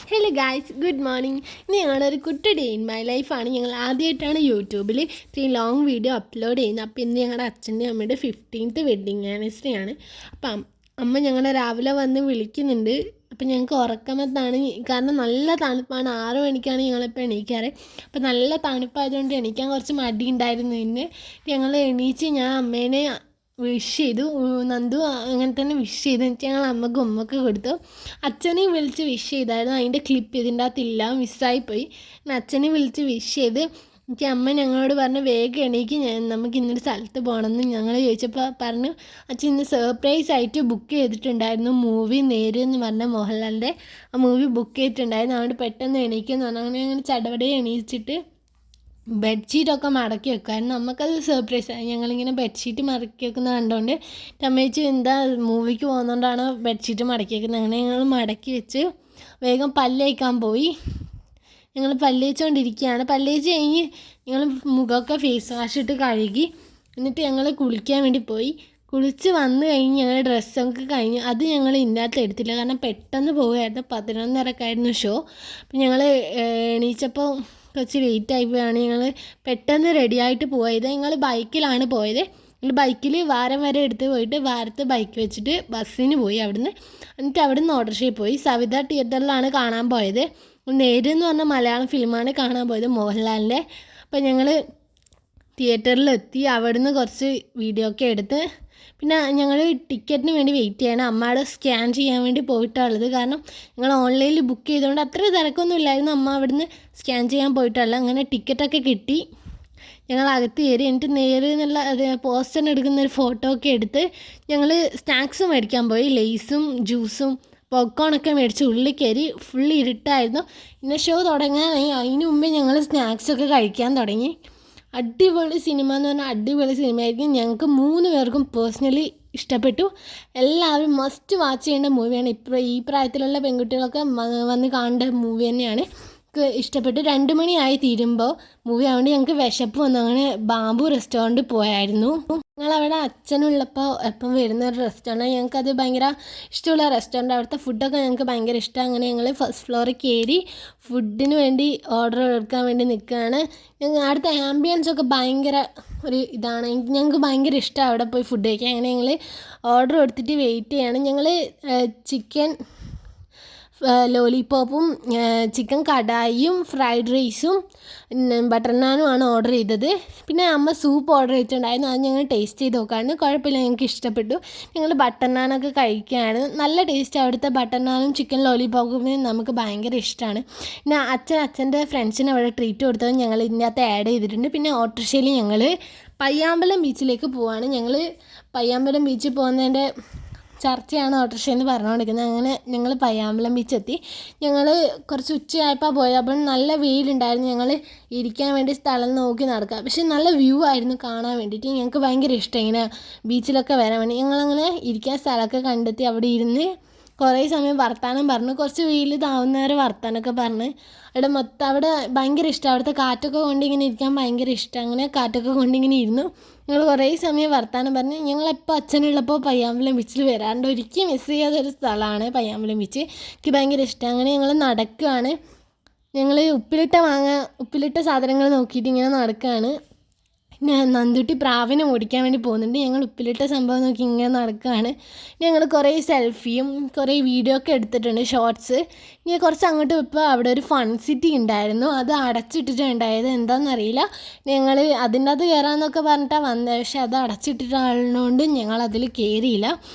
Hello guys, good morning. ഇനി ഞങ്ങളൊരു കുട്ടി ഡേ ഇൻ മൈ ലൈഫാണ്. ഞങ്ങൾ ആദ്യമായിട്ടാണ് യൂട്യൂബിൽ ഇത്രയും ലോങ് വീഡിയോ അപ്ലോഡ് ചെയ്യുന്നത്. അപ്പോൾ ഇന്ന് ഞങ്ങളുടെ അച്ഛൻ്റെ അമ്മയുടെ 15th വെഡ്ഡിങ് ആനിവേഴ്സറി ആണ്. അപ്പം അമ്മ ഞങ്ങളെ രാവിലെ വന്ന് വിളിക്കുന്നുണ്ട്. അപ്പം ഞങ്ങൾക്ക് ഉറക്കമത്താണ്, കാരണം നല്ല തണുപ്പാണ്. 6 മണിക്കാണ് ഞങ്ങളിപ്പോൾ എണീക്കാറ്. അപ്പം നല്ല തണുപ്പായതുകൊണ്ട് എണീക്കാൻ കുറച്ച് മടി ഉണ്ടായിരുന്നു. ഇന്ന് ഞങ്ങൾ എണീച്ച് ഞാൻ അമ്മേനെ വിഷ് ചെയ്തു. നന്ദു അങ്ങനെ തന്നെ വിഷ് ചെയ്തു. എന്നിട്ട് ഞങ്ങൾ അമ്മക്ക് ഉമ്മക്ക് കൊടുത്തു. അച്ഛനെയും വിളിച്ച് വിഷ് ചെയ്തായിരുന്നു. അതിൻ്റെ ക്ലിപ്പ് ഇതിൻ്റെ അകത്തില്ല, മിസ്സായിപ്പോയി. അച്ഛനെ വിളിച്ച് വിഷ് ചെയ്ത് എനിക്ക് അമ്മ ഞങ്ങളോട് പറഞ്ഞു വേഗം എണീക്ക്, നമുക്ക് ഇന്നൊരു സ്ഥലത്ത് പോകണമെന്ന് ഞങ്ങൾ ചോദിച്ചപ്പോൾ പറഞ്ഞു അച്ഛൻ ഇന്ന് സർപ്രൈസ് ആയിട്ട് ബുക്ക് ചെയ്തിട്ടുണ്ടായിരുന്നു മൂവി നേര് എന്ന് പറഞ്ഞ മോഹൻലാലിൻ്റെ ആ മൂവി ബുക്ക് ചെയ്തിട്ടുണ്ടായിരുന്നു. അതുകൊണ്ട് പെട്ടെന്ന് എണീക്കുമെന്ന് പറഞ്ഞു. അങ്ങനെ ചടപടയെ എണീച്ചിട്ട് ബെഡ്ഷീറ്റൊക്കെ മടക്കി വെക്കുമായിരുന്നു. നമുക്കത് സർപ്രൈസായി. ഞങ്ങളിങ്ങനെ ബെഡ്ഷീറ്റ് മടക്കി വെക്കുന്നത് കണ്ടുകൊണ്ട് അമ്മേച്ചു എന്താ മൂവിക്ക് പോകുന്നതുകൊണ്ടാണ് ബെഡ്ഷീറ്റ് മടക്കി വെക്കുന്നത്. അങ്ങനെ ഞങ്ങൾ മടക്കി വെച്ച് വേഗം പല്ല് തേക്കാൻ പോയി. ഞങ്ങൾ പല്ല് തേച്ചുകൊണ്ടിരിക്കുകയാണ്. പല്ല് തേച്ച് കഴിഞ്ഞ് ഞങ്ങൾ മുഖമൊക്കെ ഫേസ് വാഷ് ഇട്ട് കഴുകി. എന്നിട്ട് ഞങ്ങൾ കുളിക്കാൻ വേണ്ടി പോയി. കുളിച്ച് വന്നു കഴിഞ്ഞ് ഞങ്ങൾ ഡ്രസ്സൊക്കെ കഴിഞ്ഞ് അത് ഞങ്ങൾ ഇതിനകത്ത് എടുത്തില്ല, കാരണം പെട്ടെന്ന് പോവുകയായിരുന്നു. 11:30 ഷോ. അപ്പം ഞങ്ങൾ എണീച്ചപ്പോൾ കുറച്ച് ലേറ്റായി പോയാണ്. ഞങ്ങൾ പെട്ടെന്ന് റെഡിയായിട്ട് പോയത്. ഞങ്ങൾ ബൈക്കിലാണ് പോയത്. ബൈക്കിൽ വാരം വരെ എടുത്ത് പോയിട്ട് വാരത്ത് ബൈക്ക് വെച്ചിട്ട് ബസ്സിന് പോയി അവിടുന്ന്. എന്നിട്ട് അവിടുന്ന് ഓട്ടോറിക്ഷയിൽ പോയി. സവിത തിയേറ്ററിലാണ് കാണാൻ പോയത്. നേര് എന്ന് പറഞ്ഞ മലയാളം ഫിലിമാണ് കാണാൻ പോയത്, മോഹൻലാലിൻ്റെ. അപ്പോൾ ഞങ്ങൾ തിയേറ്ററിലെത്തി. അവിടുന്ന് കുറച്ച് വീഡിയോ ഒക്കെ എടുത്ത് പിന്നെ ഞങ്ങൾ ടിക്കറ്റിന് വേണ്ടി വെയിറ്റ് ചെയ്യണം. അമ്മയുടെ സ്കാൻ ചെയ്യാൻ വേണ്ടി പോയിട്ടുള്ളത്, കാരണം ഞങ്ങൾ ഓൺലൈനിൽ ബുക്ക് ചെയ്തുകൊണ്ട് അത്ര തിരക്കൊന്നും ഇല്ലായിരുന്നു. അമ്മ അവിടുന്ന് സ്കാൻ ചെയ്യാൻ പോയിട്ടുള്ള അങ്ങനെ ടിക്കറ്റൊക്കെ കിട്ടി. ഞങ്ങൾ അകത്ത് കയറി. എന്നിട്ട് നേരെ എന്നുള്ള പോസ്റ്ററിന് എടുക്കുന്ന ഒരു ഫോട്ടോ ഒക്കെ എടുത്ത് ഞങ്ങൾ സ്നാക്സ് മേടിക്കാൻ പോയി. ലേസും ജ്യൂസും പോപ്കോണൊക്കെ മേടിച്ച് ഉള്ളിൽ കയറി. ഫുൾ ഇരുട്ടായിരുന്നു. പിന്നെ ഷോ തുടങ്ങാനായി. അതിന് മുമ്പേ ഞങ്ങൾ സ്നാക്സൊക്കെ കഴിക്കാൻ തുടങ്ങി. അടിപൊളി സിനിമ എന്ന് പറഞ്ഞാൽ അടിപൊളി സിനിമയായിരിക്കും. ഞങ്ങൾക്ക് 3 പേർക്കും പേഴ്സണലി ഇഷ്ടപ്പെട്ടു. എല്ലാവരും മസ്റ്റ് വാച്ച് ചെയ്യേണ്ട മൂവിയാണ്. ഇപ്പോൾ ഈ പ്രായത്തിലുള്ള പെൺകുട്ടികളൊക്കെ വന്ന് കാണേണ്ട മൂവി തന്നെയാണ്. ഇഷ്ടപ്പെട്ടു. 2 മണിയായി തീരുമ്പോൾ മൂവി ആയതുകൊണ്ട് ഞങ്ങൾക്ക് വിശപ്പ് വന്നു. അങ്ങനെ ബാംബു റെസ്റ്റോറൻറ്റ് പോയായിരുന്നു. ഞങ്ങളവിടെ അച്ഛനുള്ളപ്പോൾ എപ്പം വരുന്ന ഒരു റെസ്റ്റോറൻറ്റ്. ഞങ്ങൾക്കത് ഭയങ്കര ഇഷ്ടമുള്ള റെസ്റ്റോറൻറ്റ്. അവിടുത്തെ ഫുഡൊക്കെ ഞങ്ങൾക്ക് ഭയങ്കര ഇഷ്ടമാണ്. അങ്ങനെ ഞങ്ങൾ ഫസ്റ്റ് ഫ്ലോറിൽ കയറി ഫുഡിന് വേണ്ടി ഓർഡർ എടുക്കാൻ വേണ്ടി നിൽക്കുകയാണ്. അവിടുത്തെ ആംബിയൻസൊക്കെ ഭയങ്കര ഒരു ഇതാണ്. ഞങ്ങൾക്ക് ഭയങ്കര ഇഷ്ടമാണ് അവിടെ പോയി ഫുഡ് കഴിക്കാൻ. അങ്ങനെ ഞങ്ങൾ ഓർഡർ എടുത്തിട്ട് വെയിറ്റ് ചെയ്യാണ്. ഞങ്ങൾ ചിക്കൻ ലോലിപോപ്പും ചിക്കൻ കടായിയും ഫ്രൈഡ് റൈസും ബട്ടർ നാനുമാണ് ഓർഡർ ചെയ്തത്. പിന്നെ അമ്മ സൂപ്പ് ഓർഡർ ചെയ്തിട്ടുണ്ടായിരുന്നു. അത് ഞങ്ങൾ ടേസ്റ്റ് ചെയ്ത് നോക്കാറുണ്ട്. കുഴപ്പമില്ല, ഞങ്ങൾക്ക് ഇഷ്ടപ്പെട്ടു. ഞങ്ങൾ ബട്ടർ നാനൊക്കെ കഴിക്കുകയാണ്. നല്ല ടേസ്റ്റ്. അവിടുത്തെ ബട്ടർ നാനും ചിക്കൻ ലോലിപോപ്പും നമുക്ക് ഭയങ്കര ഇഷ്ടമാണ്. പിന്നെ അച്ഛൻ്റെ ഫ്രണ്ട്സിന് അവിടെ ട്രീറ്റ് കൊടുത്തത് ഞങ്ങൾ ഇതിൻ്റെ അകത്ത് ആഡ് ചെയ്തിട്ടുണ്ട്. പിന്നെ ഓട്ടോറിക്ഷയിൽ ഞങ്ങൾ പയ്യാമ്പലം ബീച്ചിലേക്ക് പോവുകയാണ്. ഞങ്ങൾ പയ്യാമ്പലം ബീച്ചിൽ പോകുന്നതിൻ്റെ ചർച്ചയാണ് ഓട്ടോറിക്ഷയിൽ നിന്ന് പറഞ്ഞുകൊണ്ടിരിക്കുന്നത്. അങ്ങനെ ഞങ്ങൾ പയ്യാമ്പലം ബീച്ചെത്തി. ഞങ്ങൾ കുറച്ച് ഉച്ചയായപ്പോൾ പോയത്. അപ്പോൾ നല്ല വെയിലുണ്ടായിരുന്നു. ഞങ്ങൾ ഇരിക്കാൻ വേണ്ടി സ്ഥലം നോക്കി നടക്കുക. പക്ഷേ നല്ല വ്യൂ ആയിരുന്നു കാണാൻ വേണ്ടിയിട്ട്. ഞങ്ങൾക്ക് ഭയങ്കര ഇഷ്ടം ഇങ്ങനെ ബീച്ചിലൊക്കെ വരാൻ വേണ്ടി. ഞങ്ങളങ്ങനെ ഇരിക്കാൻ സ്ഥലമൊക്കെ കണ്ടെത്തി. അവിടെ ഇരുന്ന് കുറേ സമയം വർത്താനം പറഞ്ഞു. കുറച്ച് വെയിൽ താവുന്നവരെ വർത്താനമൊക്കെ പറഞ്ഞ് അവിടെ ഭയങ്കര ഇഷ്ടം. അവിടുത്തെ കാറ്റൊക്കെ കൊണ്ട് ഇങ്ങനെ ഇരിക്കാൻ ഭയങ്കര ഇഷ്ടം. അങ്ങനെ കാറ്റൊക്കെ കൊണ്ടിങ്ങനെ ഇരുന്നു. ഞങ്ങൾ കുറേ സമയം വർത്താനം പറഞ്ഞ് ഞങ്ങളെപ്പോൾ അച്ഛനുള്ളപ്പോൾ പയ്യാമ്പലം ബീച്ചിൽ വരാറുണ്ട്. ഒരിക്കലും മിസ് ചെയ്യാത്തൊരു സ്ഥലമാണ് പയ്യാമ്പലം ബീച്ച്. എനിക്ക് ഭയങ്കര ഇഷ്ടം. അങ്ങനെ ഞങ്ങൾ നടക്കുകയാണ്. ഞങ്ങൾ ഉപ്പിലിട്ട സാധനങ്ങൾ നോക്കിയിട്ട് ഇങ്ങനെ നടക്കുകയാണ്. പിന്നെ നന്ദുട്ടി പ്രാവിനെ ഓടിക്കാൻ വേണ്ടി പോകുന്നുണ്ട്. ഞങ്ങൾ ഉപ്പിലിട്ട സംഭവം നോക്കി ഇങ്ങനെ നടക്കുകയാണ്. ഞങ്ങൾ കുറേ സെൽഫിയും കുറേ വീഡിയോ ഒക്കെ എടുത്തിട്ടുണ്ട്, ഷോർട്സ്. ഇനി കുറച്ച് അങ്ങോട്ട് ഇപ്പോൾ അവിടെ ഒരു ഫൺ സിറ്റി ഉണ്ടായിരുന്നു. അത് അടച്ചിട്ടിട്ടുണ്ടായത്, എന്താണെന്നറിയില്ല. ഞങ്ങൾ അതിൻ്റെ അത് കയറാമെന്നൊക്കെ പറഞ്ഞിട്ടാണ് വന്നത്. പക്ഷെ അത് അടച്ചിട്ടിട്ടുള്ളതുകൊണ്ട് ഞങ്ങൾ അതിൽ കയറിയില്ല.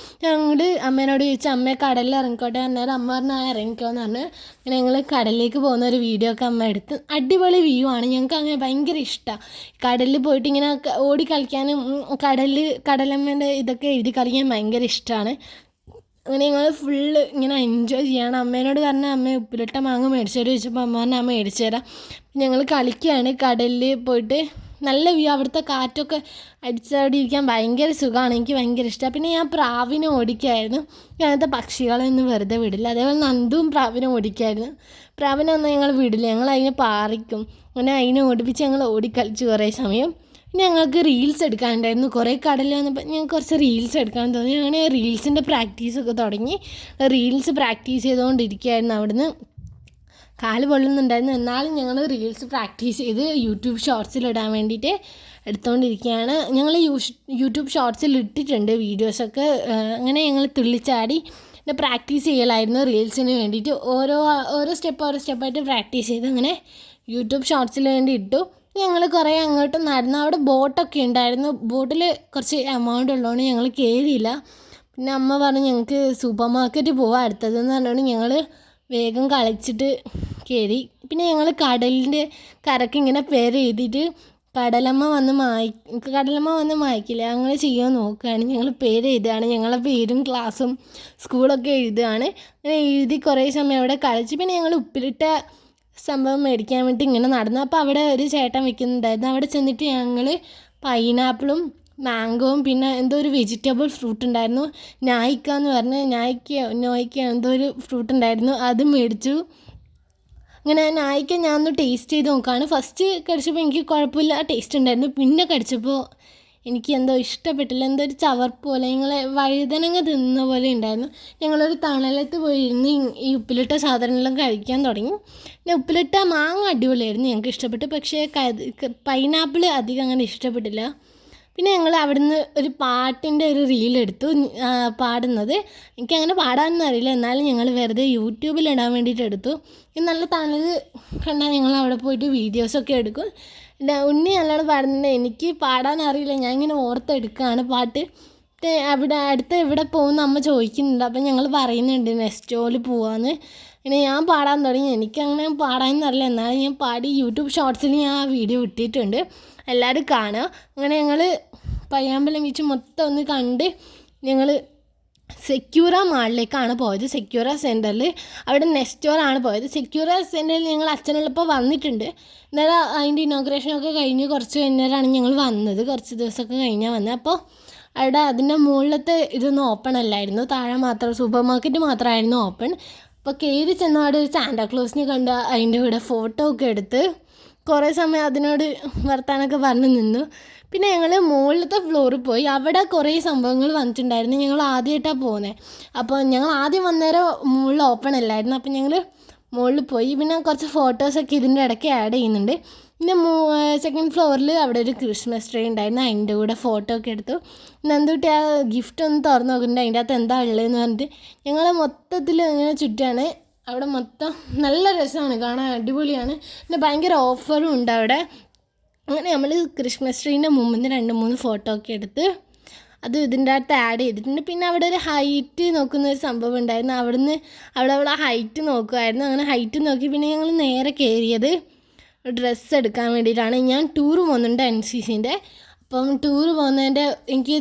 ഞങ്ങൾ അമ്മേനോട് ചോദിച്ചു, അമ്മയെ കടലിൽ ഇറങ്ങിക്കോട്ടെ. അന്നേരം അമ്മ പറഞ്ഞാൽ ഇറങ്ങിക്കോന്ന് പറഞ്ഞ് ഞങ്ങൾ കടലിലേക്ക് പോകുന്ന ഒരു വീഡിയോ ഒക്കെ അമ്മ എടുത്ത്. അടിപൊളി വ്യൂ ആണ്. ഞങ്ങൾക്ക് അങ്ങനെ ഭയങ്കര ഇഷ്ടമാണ് കടലിൽ പോയിട്ട് ഇങ്ങനെ ഓടി കളിക്കാനും കടലമ്മേൻ്റെ ഇതൊക്കെ എഴുതി കളിക്കാൻ ഭയങ്കര ഇഷ്ടമാണ്. അങ്ങനെ ഞങ്ങൾ ഫുള്ള് ഇങ്ങനെ എൻജോയ് ചെയ്യണം. അമ്മേനോട് പറഞ്ഞാൽ അമ്മ ഉപ്പിലിട്ട മാങ്ങ മേടിച്ചു തരും ചോദിച്ചപ്പോൾ അമ്മ പറഞ്ഞാൽ അമ്മ മേടിച്ചു തരാം. ഞങ്ങൾ കളിക്കുകയാണ് കടലിൽ പോയിട്ട്. നല്ല വ്യൂ. അവിടുത്തെ കാറ്റൊക്കെ അടിച്ചടിയിരിക്കാൻ ഭയങ്കര സുഖമാണ്. എനിക്ക് ഭയങ്കര ഇഷ്ടമാണ്. പിന്നെ ഞാൻ പ്രാവിനെ ഓടിക്കുമായിരുന്നു. അങ്ങനത്തെ പക്ഷികളൊന്നും വെറുതെ വിടില്ല. അതേപോലെ നന്ദും പ്രാവിനെ ഓടിക്കുമായിരുന്നു. പ്രാവിനെ ഒന്നും ഞങ്ങൾ വിടില്ല, ഞങ്ങൾ അതിനെ പാറിക്കും. അങ്ങനെ അതിനെ ഓടിപ്പിച്ച് ഞങ്ങൾ ഓടിക്കളിച്ച് കുറേ സമയം. പിന്നെ ഞങ്ങൾക്ക് റീൽസ് എടുക്കാനുണ്ടായിരുന്നു. കുറേ കടലിൽ വന്നപ്പോൾ ഞങ്ങൾക്ക് കുറച്ച് റീൽസ് എടുക്കാൻ തോന്നി. അങ്ങനെ റീൽസിൻ്റെ പ്രാക്ടീസൊക്കെ തുടങ്ങി. റീൽസ് പ്രാക്ടീസ് ചെയ്തുകൊണ്ടിരിക്കുകയായിരുന്നു അവിടുന്ന്. കാല് പൊള്ളുന്നുണ്ടായിരുന്നു. എന്നാലും ഞങ്ങൾ റീൽസ് പ്രാക്ടീസ് ചെയ്ത് യൂട്യൂബ് ഷോർട്സിലിടാൻ വേണ്ടിയിട്ട് എടുത്തുകൊണ്ടിരിക്കുകയാണ്. ഞങ്ങൾ യൂട്യൂബ് ഷോർട്സിൽ ഇട്ടിട്ടുണ്ട് വീഡിയോസൊക്കെ. അങ്ങനെ ഞങ്ങൾ തുള്ളിച്ചാടി പിന്നെ പ്രാക്ടീസ് ചെയ്യലായിരുന്നു റീൽസിന് വേണ്ടിയിട്ട്. ഓരോ സ്റ്റെപ്പായിട്ട് പ്രാക്ടീസ് ചെയ്ത് അങ്ങനെ യൂട്യൂബ് ഷോർട്സിന് വേണ്ടി ഇട്ടു. ഞങ്ങൾ കുറേ അങ്ങോട്ട് നടന്നു. അവിടെ ബോട്ടൊക്കെ ഉണ്ടായിരുന്നു. ബോട്ടിൽ കുറച്ച് എമൗണ്ട് ഉള്ളതുകൊണ്ട് ഞങ്ങൾ കയറിയില്ല. പിന്നെ അമ്മ പറഞ്ഞു ഞങ്ങൾക്ക് സൂപ്പർ മാർക്കറ്റ് പോവാം അടുത്തതെന്ന് പറഞ്ഞുകൊണ്ട് ഞങ്ങൾ വേഗം കളിച്ചിട്ട് കയറി. പിന്നെ ഞങ്ങൾ കടലിൻ്റെ കരക്ക് ഇങ്ങനെ പേര് എഴുതിയിട്ട് കടലമ്മ വന്ന് മായ്ക്കില്ല അങ്ങനെ ചെയ്യാൻ നോക്കുകയാണ്. ഞങ്ങൾ പേര് എഴുതുകയാണ്. ഞങ്ങളെ പേരും ക്ലാസ്സും സ്കൂളൊക്കെ എഴുതുകയാണ്. അങ്ങനെ എഴുതി കുറേ സമയം അവിടെ കളിച്ച് പിന്നെ ഞങ്ങൾ ഉപ്പിലിട്ട സംഭവം മേടിക്കാൻ വേണ്ടി ഇങ്ങനെ നടന്നു. അപ്പോൾ അവിടെ ഒരു ചേട്ടൻ വിൽക്കുന്നുണ്ടായിരുന്നു. അവിടെ ചെന്നിട്ട് ഞങ്ങൾ പൈനാപ്പിളും മാംഗോവും പിന്നെ എന്തോ ഒരു വെജിറ്റബിൾ ഫ്രൂട്ട് ഉണ്ടായിരുന്നു, നായിക്ക എന്ന് പറഞ്ഞ് നോയ്ക്ക എന്തോ ഒരു ഫ്രൂട്ട് ഉണ്ടായിരുന്നു, അത് മേടിച്ചു. അങ്ങനെ നായിക്ക ഞാനൊന്ന് ടേസ്റ്റ് ചെയ്ത് നോക്കുകയാണ്. ഫസ്റ്റ് കടിച്ചപ്പോൾ എനിക്ക് കുഴപ്പമില്ല, ടേസ്റ്റ് ഉണ്ടായിരുന്നു. പിന്നെ കടിച്ചപ്പോൾ എനിക്ക് എന്തോ ഇഷ്ടപ്പെട്ടില്ല, എന്തോ ഒരു ചവർപ്പ് പോലെ, ഞങ്ങളെ വഴുതനങ്ങ തിന്ന പോലെ ഉണ്ടായിരുന്നു. ഞങ്ങളൊരു തണലത്ത് പോയിരുന്ന് ഈ ഉപ്പിലിട്ട സാധനമെല്ലാം കഴിക്കാൻ തുടങ്ങി. പിന്നെ ഉപ്പിലിട്ട മാങ്ങ അടിപൊളിയായിരുന്നു, ഞങ്ങൾക്ക് ഇഷ്ടപ്പെട്ടു. പക്ഷേ പൈനാപ്പിൾ അധികം അങ്ങനെ ഇഷ്ടപ്പെട്ടില്ല. പിന്നെ ഞങ്ങൾ അവിടുന്ന് ഒരു പാട്ടിൻ്റെ ഒരു റീലെടുത്തു, പാടുന്നത്. എനിക്കങ്ങനെ പാടാനൊന്നും അറിയില്ല, എന്നാലും ഞങ്ങൾ വെറുതെ യൂട്യൂബിലിടാൻ വേണ്ടിയിട്ട് എടുത്തു. നല്ല തണൽ കണ്ടാൽ ഞങ്ങൾ അവിടെ പോയിട്ട് വീഡിയോസൊക്കെ എടുക്കും. ഉണ്ണി നല്ലോണം പാടുന്നുണ്ട്, എനിക്ക് പാടാൻ അറിയില്ല, ഞാൻ ഇങ്ങനെ ഓർത്തെടുക്കുകയാണ് പാട്ട്. അവിടെ അടുത്ത് എവിടെ പോകുമെന്ന് അമ്മ ചോദിക്കുന്നുണ്ട്. അപ്പം ഞങ്ങൾ പറയുന്നുണ്ട് നെസ്റ്റോയിൽ പോവാമെന്ന്. പിന്നെ ഞാൻ പാടാൻ തുടങ്ങി. എനിക്കങ്ങനെ പാടാനൊന്നറിയില്ല, എന്നാലും ഞാൻ പാടി യൂട്യൂബ് ഷോർട്സിൽ ഞാൻ ആ വീഡിയോ ഇട്ടിട്ടുണ്ട്, എല്ലാവരും കാണുക. അങ്ങനെ ഞങ്ങൾ പയ്യാമ്പലം ബീച്ച് മൊത്തം ഒന്ന് കണ്ട് ഞങ്ങൾ സെക്യൂറ മാളിലേക്കാണ് പോയത്. സെക്യൂറ സെൻറ്ററിൽ അവിടെ നെസ്റ്റോറാണ് പോയത്. സെക്യൂറ സെൻറ്ററിൽ ഞങ്ങൾ അച്ഛനുള്ളപ്പോൾ വന്നിട്ടുണ്ട്. എന്നാലും അതിൻ്റെ ഇനോഗ്രേഷനൊക്കെ കഴിഞ്ഞ് കുറച്ച് കഴിഞ്ഞാലാണ് ഞങ്ങൾ വന്നത്, കുറച്ച് ദിവസമൊക്കെ കഴിഞ്ഞാൽ വന്നത്. അപ്പോൾ അവിടെ അതിൻ്റെ മുകളിലത്തെ ഇതൊന്നും ഓപ്പൺ അല്ലായിരുന്നു, താഴെ മാത്രം സൂപ്പർ മാർക്കറ്റ് മാത്രമായിരുന്നു ഓപ്പൺ. അപ്പോൾ കയറി ചെന്നപാട് ഒരു സാന്റാക്ലോസിനെ കണ്ട് അതിൻ്റെ കൂടെ ഫോട്ടോ ഒക്കെ എടുത്ത് കുറേ സമയം അതിനോട് വർത്താനൊക്കെ പറഞ്ഞ് നിന്നു. പിന്നെ ഞങ്ങൾ മുകളിലത്തെ ഫ്ലോറിൽ പോയി. അവിടെ കുറേ സംഭവങ്ങൾ വന്നിട്ടുണ്ടായിരുന്നു. ഞങ്ങൾ ആദ്യമായിട്ടാണ് പോകുന്നത്. അപ്പോൾ ഞങ്ങൾ ആദ്യം വന്നേരം മുകളിൽ ഓപ്പൺ അല്ലായിരുന്നു. അപ്പോൾ ഞങ്ങൾ മുകളിൽ പോയി. പിന്നെ കുറച്ച് ഫോട്ടോസൊക്കെ ഇതിൻ്റെ ഇടയ്ക്ക് ആഡ് ചെയ്യുന്നുണ്ട്. പിന്നെ സെക്കൻഡ് ഫ്ലോറിൽ അവിടെ ഒരു ക്രിസ്മസ് ട്രീ ഉണ്ടായിരുന്നു, അതിൻ്റെ കൂടെ ഫോട്ടോ ഒക്കെ എടുത്തു. നന്ദുട്ടി ആ ഗിഫ്റ്റ് ഒന്ന് തുറന്ന് നോക്കുന്നുണ്ട്, അതിൻ്റെ അകത്ത് എന്താ ഉള്ളതെന്ന് പറഞ്ഞിട്ട് ഞങ്ങൾ മൊത്തത്തിൽ ഇങ്ങനെ ചുറ്റാണ്. അവിടെ മൊത്തം നല്ല രസമാണ് കാണാൻ, അടിപൊളിയാണ്. പിന്നെ ഭയങ്കര ഓഫറും ഉണ്ട് അവിടെ. അങ്ങനെ നമ്മൾ ക്രിസ്മസ് ട്രീൻ്റെ മുമ്പിൽ 2-3 ഫോട്ടോ ഒക്കെ എടുത്ത് അത് ഇതിൻ്റെ അകത്ത് ആഡ് ചെയ്തിട്ടുണ്ട്. പിന്നെ അവിടെ ഒരു ഹൈറ്റ് നോക്കുന്ന ഒരു സംഭവം ഉണ്ടായിരുന്നു. അവിടെ ഹൈറ്റ് നോക്കുമായിരുന്നു. അങ്ങനെ ഹൈറ്റ് നോക്കി പിന്നെ ഞങ്ങൾ നേരെ കയറിയത് ഡ്രസ്സ് എടുക്കാൻ വേണ്ടിയിട്ടാണ്. ഞാൻ ടൂർ പോകുന്നുണ്ട് NCCൻ്റെ. അപ്പം ടൂർ പോകുന്നതിൻ്റെ എനിക്ക്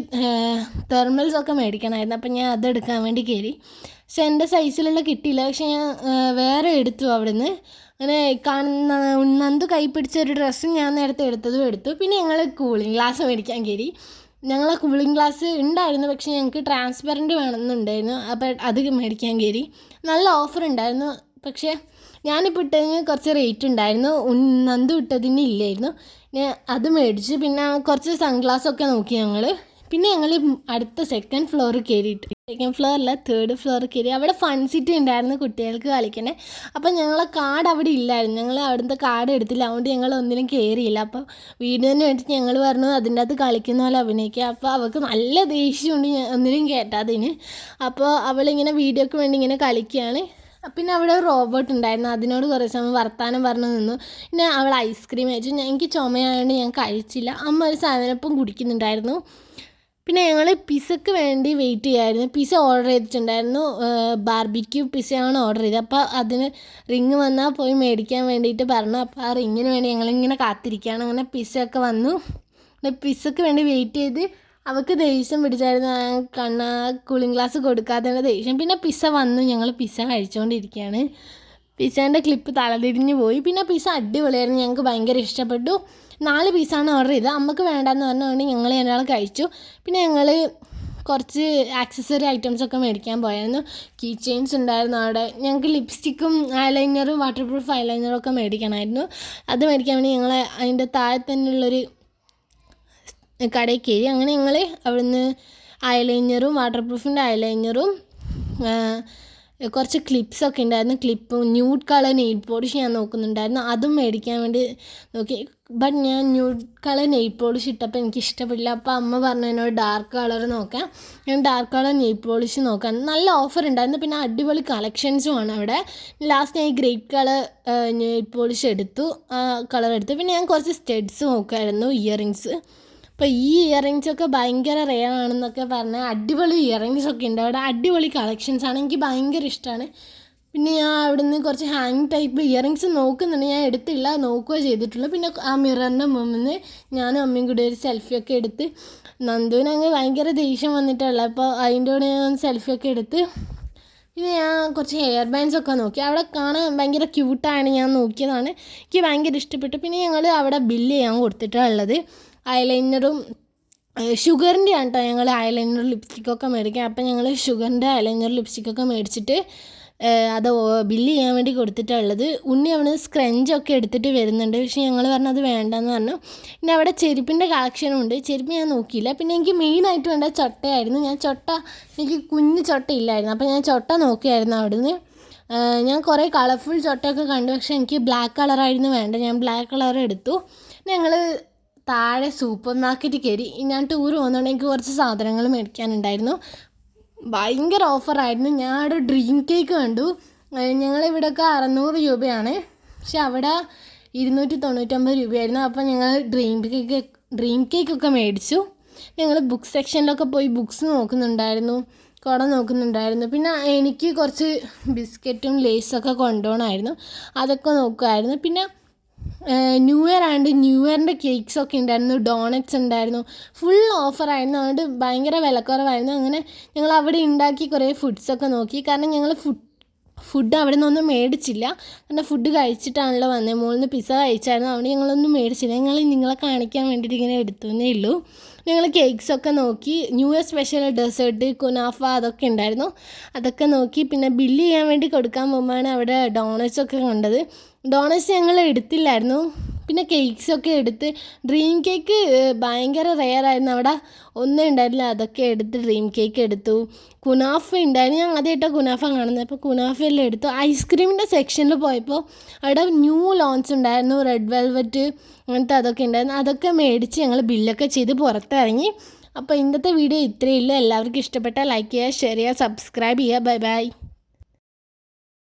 തെർമൽസൊക്കെ മേടിക്കണമായിരുന്നു. അപ്പം ഞാൻ അതെടുക്കാൻ വേണ്ടി കയറി. പക്ഷെ എൻ്റെ സൈസിലുള്ള കിട്ടിയില്ല. പക്ഷെ ഞാൻ വേറെ എടുത്തു അവിടുന്ന്. അങ്ങനെ നന്ദു കൈ പിടിച്ച ഒരു ഡ്രസ്സ് ഞാൻ നേരത്തെ എടുത്തതും എടുത്തു. പിന്നെ ഞങ്ങൾ കൂളിംഗ് ഗ്ലാസ് മേടിക്കാൻ കയറി. ഞങ്ങൾ കൂളിംഗ് ഗ്ലാസ് ഉണ്ടായിരുന്നു, പക്ഷേ ഞങ്ങൾക്ക് ട്രാൻസ്പെറൻറ്റ് വേണമെന്നുണ്ടായിരുന്നു. അപ്പോൾ അത് മേടിക്കാൻ കയറി. നല്ല ഓഫർ ഉണ്ടായിരുന്നു. പക്ഷേ ഞാനിപ്പോൾ ഇട്ടതിന് കുറച്ച് റേറ്റ് ഉണ്ടായിരുന്നു, നന്ദു ഇട്ടതിന് ഇല്ലായിരുന്നു. ഞാൻ അത് മേടിച്ച് പിന്നെ കുറച്ച് സൺഗ്ലാസ്സൊക്കെ നോക്കി ഞങ്ങൾ. പിന്നെ ഞങ്ങൾ അടുത്ത സെക്കൻഡ് ഫ്ലോറിൽ കയറിയിട്ട്, സെക്കൻഡ് ഫ്ലോറല്ല തേർഡ് ഫ്ലോറിൽ കയറി. അവിടെ ഫൺ സിറ്റി ഉണ്ടായിരുന്നു കുട്ടികൾക്ക് കളിക്കണേ. അപ്പം ഞങ്ങളെ കാർഡ് അവിടെ ഇല്ലായിരുന്നു, ഞങ്ങൾ അവിടുത്തെ കാർഡ് എടുത്തില്ല, അതുകൊണ്ട് ഞങ്ങൾ ഒന്നിനും കയറിയില്ല. അപ്പോൾ വീടിന് വേണ്ടിയിട്ട് ഞങ്ങൾ പറഞ്ഞു അതിൻ്റെ അകത്ത് കളിക്കുന്ന പോലെ അഭിനയിക്കുക. അപ്പോൾ അവൾക്ക് നല്ല ദേഷ്യമുണ്ട് ഒന്നിനും കേട്ടാതിന്. അപ്പോൾ അവളിങ്ങനെ വീഡിയോക്ക് വേണ്ടി ഇങ്ങനെ കളിക്കുകയാണ്. പിന്നെ അവിടെ ഒരു റോബോട്ട് ഉണ്ടായിരുന്നു, അതിനോട് കുറേ സമയം വർത്താനം പറഞ്ഞു നിന്നു. പിന്നെ അവൾ ഐസ്ക്രീം കഴിച്ചു. എനിക്ക് ചുമയായതുകൊണ്ട് ഞാൻ കഴിച്ചില്ല. അമ്മ ഒരു സാധനപ്പം കുടിക്കുന്നുണ്ടായിരുന്നു. പിന്നെ ഞങ്ങൾ പിസയ്ക്ക് വേണ്ടി വെയിറ്റ് ചെയ്യായിരുന്നു. പിസ്സ ഓർഡർ ചെയ്തിട്ടുണ്ടായിരുന്നു, ബാർബിക്യൂ പിസ്സയാണ് ഓർഡർ ചെയ്തത്. അപ്പോൾ അതിന് റിങ് വന്നാൽ പോയി മേടിക്കാൻ വേണ്ടിയിട്ട് പറഞ്ഞു. അപ്പോൾ ആ റിങ്ങിന് വേണ്ടി ഞങ്ങളിങ്ങനെ കാത്തിരിക്കുകയാണ്. അങ്ങനെ പിസ്സയൊക്കെ വന്നു. പിസ്സയ്ക്ക് വേണ്ടി വെയിറ്റ് ചെയ്ത് അവൾക്ക് ദേഷ്യം പിടിച്ചായിരുന്നു, കൂളിംഗ് ഗ്ലാസ് കൊടുക്കാത്തതിൻ്റെ ദേഷ്യം. പിന്നെ പിസ്സ വന്നു, ഞങ്ങൾ പിസ്സ കഴിച്ചുകൊണ്ടിരിക്കുകയാണ്. പിസ്സേൻ്റെ ക്ലിപ്പ് തലതിരിഞ്ഞ് പോയി. പിന്നെ പിസ്സ അടിപൊളിയായിരുന്നു, ഞങ്ങൾക്ക് ഭയങ്കര ഇഷ്ടപ്പെട്ടു. 4 പീസാണ് ഓർഡർ ചെയ്തത്. അമ്മക്ക് വേണ്ടാന്ന് പറഞ്ഞുകൊണ്ട് ഞങ്ങൾ ഒരാൾ കഴിച്ചു. പിന്നെ ഞങ്ങൾ കുറച്ച് ആക്സസറി ഐറ്റംസൊക്കെ മേടിക്കാൻ പോയായിരുന്നു. കീ ചെയിൻസ് ഉണ്ടായിരുന്നു അവിടെ. ഞങ്ങൾക്ക് ലിപ്സ്റ്റിക്കും ഐലൈനറും വാട്ടർ പ്രൂഫ് ഐലൈനറും ഒക്കെ മേടിക്കണമായിരുന്നു. അത് മേടിക്കാൻ വേണ്ടി ഞങ്ങൾ അതിൻ്റെ താഴെ തന്നെയുള്ളൊരു കടയിൽ കയറി. അങ്ങനെ ഞങ്ങൾ അവിടുന്ന് ഐലൈനറും വാട്ടർ പ്രൂഫിൻ്റെ ഐലൈനറും കുറച്ച് ക്ലിപ്സൊക്കെ ഉണ്ടായിരുന്നു. ക്ലിപ്പും ന്യൂഡ് കളർ നെയിൽ പോളിഷ് ഞാൻ നോക്കുന്നുണ്ടായിരുന്നു, അതും മേടിക്കാൻ വേണ്ടി നോക്കി. ബട്ട് ഞാൻ ന്യൂഡ് കളർ നെയിൽ പോളിഷ് ഇട്ടപ്പോൾ എനിക്ക് ഇഷ്ടപ്പെട്ടില്ല. അപ്പോൾ അമ്മ പറഞ്ഞു എന്നോട് ഡാർക്ക് കളർ നോക്കാം. ഞാൻ ഡാർക്ക് കളർ നെയിൽ പോളിഷ് നോക്കാൻ നല്ല ഓഫർ ഉണ്ടായിരുന്നു. പിന്നെ അടിപൊളി കളക്ഷൻസും ആണ് അവിടെ. ലാസ്റ്റ് ഞാൻ ഈ ഗ്രേപ്പ് കളർ നെയിൽ പോളിഷ് എടുത്തു, കളർ എടുത്തു. പിന്നെ ഞാൻ കുറച്ച് സ്റ്റഡ്സ് നോക്കുമായിരുന്നു, ഇയറിങ്സ്. അപ്പോൾ ഈ ഇയറിങ്സൊക്കെ ഭയങ്കര റെയർ ആണെന്നൊക്കെ പറഞ്ഞാൽ അടിപൊളി ഇയറിങ്സൊക്കെ ഉണ്ട് അവിടെ. അടിപൊളി കളക്ഷൻസാണ്, എനിക്ക് ഭയങ്കര ഇഷ്ടമാണ്. പിന്നെ ഞാൻ അവിടെ നിന്ന് കുറച്ച് ഹാങ് ടൈപ്പ് ഇയറിങ്സ് നോക്കുന്നുണ്ട്, ഞാൻ എടുത്തില്ല, നോക്കുകയോ ചെയ്തിട്ടുള്ളൂ. പിന്നെ ആ മിററിൻ്റെ മുമ്പിൽ നിന്ന് ഞാനും അമ്മയും കൂടി ഒരു സെൽഫിയൊക്കെ എടുത്ത്. നന്ദുവിന് അങ്ങ് ഭയങ്കര ദേഷ്യം വന്നിട്ടുള്ള, അപ്പോൾ അതിൻ്റെ കൂടെ ഞാൻ സെൽഫിയൊക്കെ എടുത്ത്. പിന്നെ ഞാൻ കുറച്ച് ഹെയർ ബാൻഡ്സൊക്കെ നോക്കി, അവിടെ കാണാൻ ഭയങ്കര ക്യൂട്ടാണ്, ഞാൻ നോക്കിയതാണ്, എനിക്ക് ഭയങ്കര ഇഷ്ടപ്പെട്ടു. പിന്നെ ഞങ്ങൾ അവിടെ ബില്ല് ചെയ്യാൻ കൊടുത്തിട്ടുള്ളത് ഐലൈനറും ഷുഗറിൻ്റെ ആണ് കേട്ടോ. ഞങ്ങൾ ഐലൈനർ ലിപ്സ്റ്റിക്കൊക്കെ മേടിക്കാം. അപ്പം ഞങ്ങൾ ഷുഗറിൻ്റെ ഐലൈനർ ലിപ്സ്റ്റിക്കൊക്കെ മേടിച്ചിട്ട് അത് ബില്ല് ചെയ്യാൻ വേണ്ടി കൊടുത്തിട്ടുള്ളത്. ഉണ്ണി അവിടെ സ്ക്രഞ്ചൊക്കെ എടുത്തിട്ട് വരുന്നുണ്ട്, പക്ഷേ ഞങ്ങൾ പറഞ്ഞു അത് വേണ്ടെന്ന് പറഞ്ഞു. പിന്നെ അവിടെ ചെരുപ്പിൻ്റെ കളക്ഷനും ഉണ്ട്, ചെരുപ്പ് ഞാൻ നോക്കിയില്ല. പിന്നെ എനിക്ക് മെയിനായിട്ട് വേണ്ട ചൊട്ടയായിരുന്നു. എനിക്ക് കുഞ്ഞ് ചൊട്ട ഇല്ലായിരുന്നു, അപ്പോൾ ഞാൻ ചൊട്ട നോക്കിയായിരുന്നു അവിടുന്ന്. ഞാൻ കുറേ കളർഫുൾ ചൊട്ടയൊക്കെ കണ്ടു, പക്ഷേ എനിക്ക് ബ്ലാക്ക് കളറായിരുന്നു വേണ്ടത്, ഞാൻ ബ്ലാക്ക് കളർ എടുത്തു. ഞങ്ങൾ താഴെ സൂപ്പർ മാർക്കറ്റ് കയറി. ഞാൻ ടൂർ പോകുന്നതുകൊണ്ട് എനിക്ക് കുറച്ച് സാധനങ്ങൾ മേടിക്കാനുണ്ടായിരുന്നു, ഭയങ്കര ഓഫറായിരുന്നു. ഞാൻ അവിടെ ഡ്രീം കേക്ക് കണ്ടു. ഞങ്ങളിവിടെയൊക്കെ 600 രൂപയാണ്, പക്ഷെ അവിടെ 299 രൂപയായിരുന്നു. അപ്പോൾ ഞങ്ങൾ ഡ്രീം കേക്കൊക്കെ മേടിച്ചു. ഞങ്ങൾ ബുക്ക് സെക്ഷനിലൊക്കെ പോയി ബുക്സ് നോക്കുന്നുണ്ടായിരുന്നു, കുട നോക്കുന്നുണ്ടായിരുന്നു. പിന്നെ എനിക്ക് കുറച്ച് ബിസ്ക്കറ്റും ലേസൊക്കെ കൊണ്ടുപോകണമായിരുന്നു, അതൊക്കെ നോക്കുമായിരുന്നു. പിന്നെ ന്യൂ ഇയർ ആയതുകൊണ്ട് ന്യൂ ഇയറിൻ്റെ കേക്ക്സൊക്കെ ഉണ്ടായിരുന്നു, ഡോണറ്റ്സ് ഉണ്ടായിരുന്നു, ഫുൾ ഓഫറായിരുന്നു. അതുകൊണ്ട് ഭയങ്കര വിലക്കുറവായിരുന്നു. അങ്ങനെ ഞങ്ങൾ അവിടെ ഉണ്ടാക്കി കുറേ ഫുഡ്സൊക്കെ നോക്കി. കാരണം ഞങ്ങൾ ഫുഡ് അവിടെ നിന്നൊന്നും മേടിച്ചില്ല, കാരണം ഫുഡ് കഴിച്ചിട്ടാണല്ലോ വന്നത്. മുകളിൽ നിന്ന് പിസ്സ കഴിച്ചായിരുന്നു, അവിടെ ഞങ്ങളൊന്നും മേടിച്ചില്ല. നിങ്ങളെ കാണിക്കാൻ വേണ്ടിയിട്ട് ഇങ്ങനെ എടുത്തേ ഉള്ളൂ. ഞങ്ങൾ കേക്ക്സൊക്കെ നോക്കി, ന്യൂ ഇയർ സ്പെഷ്യൽ ഡെസേർട്ട് കുനാഫ അതൊക്കെ ഉണ്ടായിരുന്നു, അതൊക്കെ നോക്കി. പിന്നെ ബില്ല് ചെയ്യാൻ വേണ്ടി കൊടുക്കാൻ പോകുമ്പോഴാണ് അവിടെ ഡോണറ്റ്സൊക്കെ കണ്ടത്. ഡോണറ്റ്സ് ഞങ്ങൾ എടുത്തില്ലായിരുന്നു, പിന്നെ കേക്ക്സൊക്കെ എടുത്ത്. ഡ്രീം കേക്ക് ഭയങ്കര റെയർ ആയിരുന്നു, അവിടെ ഒന്നേ ഉണ്ടായിരുന്നില്ല, അതൊക്കെ എടുത്ത് ഡ്രീം കേക്ക് എടുത്തു. കുനാഫ ഉണ്ടായിരുന്നു, ഞാൻ ആദ്യമായിട്ടാണ് കുനാഫ കാണുന്നത്, അപ്പോൾ കുനാഫയെല്ലാം എടുത്തു. ഐസ്ക്രീമിൻ്റെ സെക്ഷനിൽ പോയപ്പോൾ അവിടെ ന്യൂ ലോൺസ് ഉണ്ടായിരുന്നു, റെഡ് വെൽവെറ്റ് അങ്ങനത്തെ അതൊക്കെ ഉണ്ടായിരുന്നു, അതൊക്കെ മേടിച്ച് ഞങ്ങൾ ബില്ലൊക്കെ ചെയ്ത് പുറത്തിറങ്ങി. അപ്പോൾ ഇന്നത്തെ വീഡിയോ ഇത്രയേ ഉള്ളൂ. എല്ലാവർക്കും ഇഷ്ടപ്പെട്ടാൽ ലൈക്ക് ചെയ്യുക, ഷെയർ ചെയ്യുക, സബ്സ്ക്രൈബ് ചെയ്യുക. Bye bye.